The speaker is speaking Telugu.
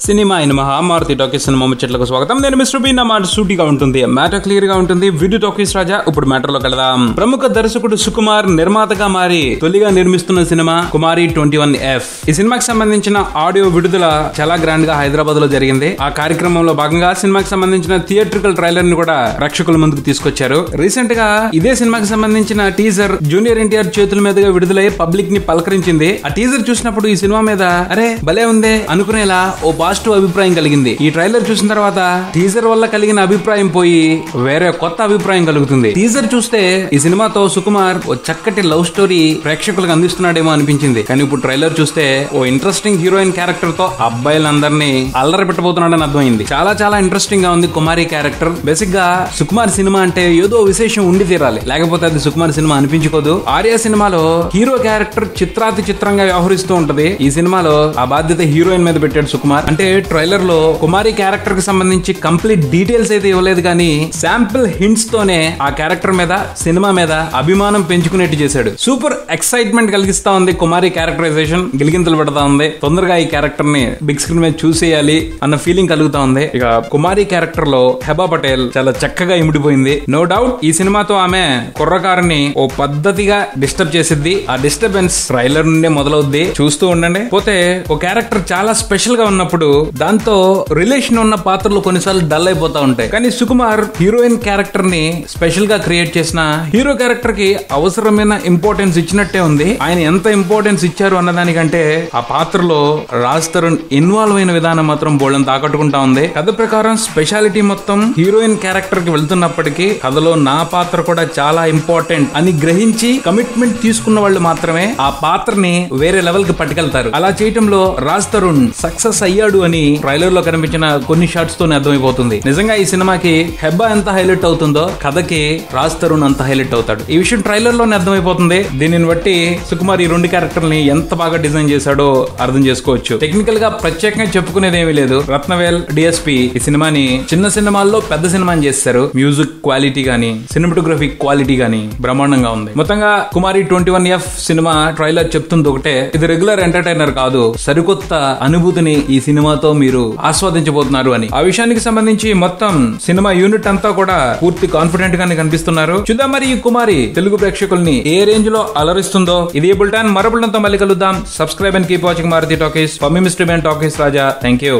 సినిమా అయిన మారుతి టాకీస్ సినిమా ముచ్చట్లకు స్వాగతం. నేను మిస్టర్ బి. నా మాట సూటిగా ఉంటుంది, మ్యాటర్ క్లియర్ గా ఉంటుంది. వీడియో టాకీస్ రాజా. ఇప్పుడు మ్యాటర్ లోకి వెళదాం. ప్రముఖ దర్శకుడు సుకుమార్ నిర్మాతగా మారి తొలిగా నిర్మిస్తున్న సినిమా కుమారి 21F. ఈ సినిమాకి సంబంధించిన ఆడియో విడుదల చాలా గ్రాండ్ గా హైదరాబాద్ లో జరిగింది. ఆ కార్యక్రమంలో భాగంగా సినిమాకి సంబంధించిన థియేట్రికల్ ట్రైలర్ ని కూడా ప్రేక్షకుల ముందుకు తీసుకొచ్చారు. రీసెంట్ గా ఇదే సినిమాకి సంబంధించిన టీజర్ జూనియర్ ఎన్టీఆర్ చేతుల మీదుగా విడుదలై పబ్లిక్ ని పలకరించింది. ఆ టీజర్ చూసినప్పుడు ఈ సినిమా మీద అరే భలే ఉందే అనుకునేలా ఓ పాజిటివ్ అభిప్రాయం కలిగింది. ఈ ట్రైలర్ చూసిన తర్వాత టీజర్ వల్ల కలిగిన అభిప్రాయం పోయి వేరే కొత్త అభిప్రాయం కలుగుతుంది. టీజర్ చూస్తే ఈ సినిమాతో సుకుమార్ ఓ చక్కటి లవ్ స్టోరీ ప్రేక్షకులకు అందిస్తున్నాడేమో అనిపించింది. కానీ ఇప్పుడు ట్రైలర్ చూస్తే ఓ ఇంట్రెస్టింగ్ హీరోయిన్ క్యారెక్టర్ తో అబ్బాయిలందరినీ అల్లరి పెట్టబోతున్నాడని అర్థమైంది. చాలా చాలా ఇంట్రెస్టింగ్ గా ఉంది కుమారి క్యారెక్టర్. బేసిక్ గా సుకుమార్ సినిమా అంటే ఏదో విశేషం ఉండి తీరాలి, లేకపోతే అది సుకుమార్ సినిమా అనిపించుకోదు. ఆర్య సినిమాలో హీరో క్యారెక్టర్ చిత్రాతి చిత్రంగా వ్యవహరిస్తూ ఉంటది. ఈ సినిమాలో ఆ బాధ్యత హీరోయిన్ మీద పెట్టాడు సుకుమార్. అంటే ట్రైలర్ లో కుమారి క్యారెక్టర్ కి సంబంధించి కంప్లీట్ డీటెయిల్స్ అయితే ఇవ్వలేదు, కానీ శాంపిల్ హింట్స్ తోనే ఆ క్యారెక్టర్ మీద సినిమా మీద అభిమానం పెంచుకునేట్టు చేశాడు. సూపర్ ఎక్సైట్మెంట్ కలిగిస్తా ఉంది కుమారి క్యారెక్టరైజేషన్. గిలిగింతలు పెడతా ఉంది. తొందరగా ఈ క్యారెక్టర్ ని బిగ్ స్క్రీన్ మీద చూసేయాలి అన్న ఫీలింగ్ కలుగుతా ఉంది. ఇక కుమారి క్యారెక్టర్ లో హెబా పటేల్ చాలా చక్కగా ఇమిడిపోయింది. నో డౌట్ ఈ సినిమాతో ఆమె కుర్రకారుని ఓ పద్ధతిగా డిస్టర్బ్ చేసిద్ది. ఆ డిస్టర్బెన్స్ ట్రైలర్ నుండే మొదలవుద్ది. చూస్తూ ఉండండి. పోతే ఓ క్యారెక్టర్ చాలా స్పెషల్ గా ఉన్నప్పుడు దాంతో రిలేషన్ ఉన్న పాత్రలు కొన్నిసార్లు డల్ అయిపోతా ఉంటాయి. కానీ సుకుమార్ హీరోయిన్ క్యారెక్టర్ ని స్పెషల్ గా క్రియేట్ చేసిన హీరో క్యారెక్టర్ కి అవసరమైన ఇంపార్టెన్స్ ఇచ్చినట్టే ఉంది. ఆయన ఎంత ఇంపార్టెన్స్ ఇచ్చారు అన్నదానికంటే ఆ పాత్రలో రాజ్ తరుణ్ ఇన్వాల్వ్ అయిన విధానం మాత్రం బోల్డంత ఆకట్టుకుంటా ఉంది. కథ ప్రకారం స్పెషాలిటీ మొత్తం హీరోయిన్ క్యారెక్టర్ కి వెళ్తున్నప్పటికీ కథలో నా పాత్ర కూడా చాలా ఇంపార్టెంట్ అని గ్రహించి కమిట్మెంట్ తీసుకున్న వాళ్ళు మాత్రమే ఆ పాత్రని వేరే లెవెల్ కి పట్టుకెళ్తారు. అలా చేయటంలో రాజ్ తరుణ్ సక్సెస్ అయ్యాడు అని ట్రైలర్ లో కనిపించిన కొన్ని షాట్స్ తోనే అర్థమైపోతుంది. నిజంగా ఈ సినిమాకి హెబ్బా ఎంత హైలైట్ అవుతుందో కథకి రాజ్ తరుణ్ అంత హైలైట్ అవుతాడు. ఈ విషయం ట్రైలర్ లోనే అర్థమైపోతుంది. దీనిని బట్టి సుకుమార్ ఈ రెండు క్యారెక్టర్ని ఎంత బాగా డిజైన్ చేశాడో అర్థం చేసుకోవచ్చు. టెక్నికల్ గా ప్రత్యేకంగా చెప్పుకునేది ఏమీ లేదు. రత్నవేల్ డిఎస్పి ఈ సినిమాని చిన్న సినిమాల్లో పెద్ద సినిమాని చేస్తారు. మ్యూజిక్ క్వాలిటీ గానీ సినిమాటోగ్రఫీ క్వాలిటీ గానీ బ్రహ్మాండంగా ఉంది. మొత్తంగా కుమారి 21F సినిమా ట్రైలర్ చెప్తుంది ఒకటే, ఇది రెగ్యులర్ ఎంటర్టైనర్ కాదు, సరికొత్త అనుభూతిని ఈ సినిమాతో మీరు ఆస్వాదించబోతున్నారు అని. ఆ విషయానికి సంబంధించి మొత్తం సినిమా యూనిట్ అంతా కూడా పూర్తి కాన్ఫిడెంట్ గానే కనిపిస్తున్నారు. చూద్దాం మరి ఈ కుమారి తెలుగు ప్రేక్షకుల్ని ఏ రేంజ్ లో అలరిస్తుందో. ఇది బుల్టాన్ మరో బుల్టన్ తో మళ్ళీ కలుద్దాం. Subscribe and keep watching Maruti talkies. For me mister B. Talkies Raja. Thank you.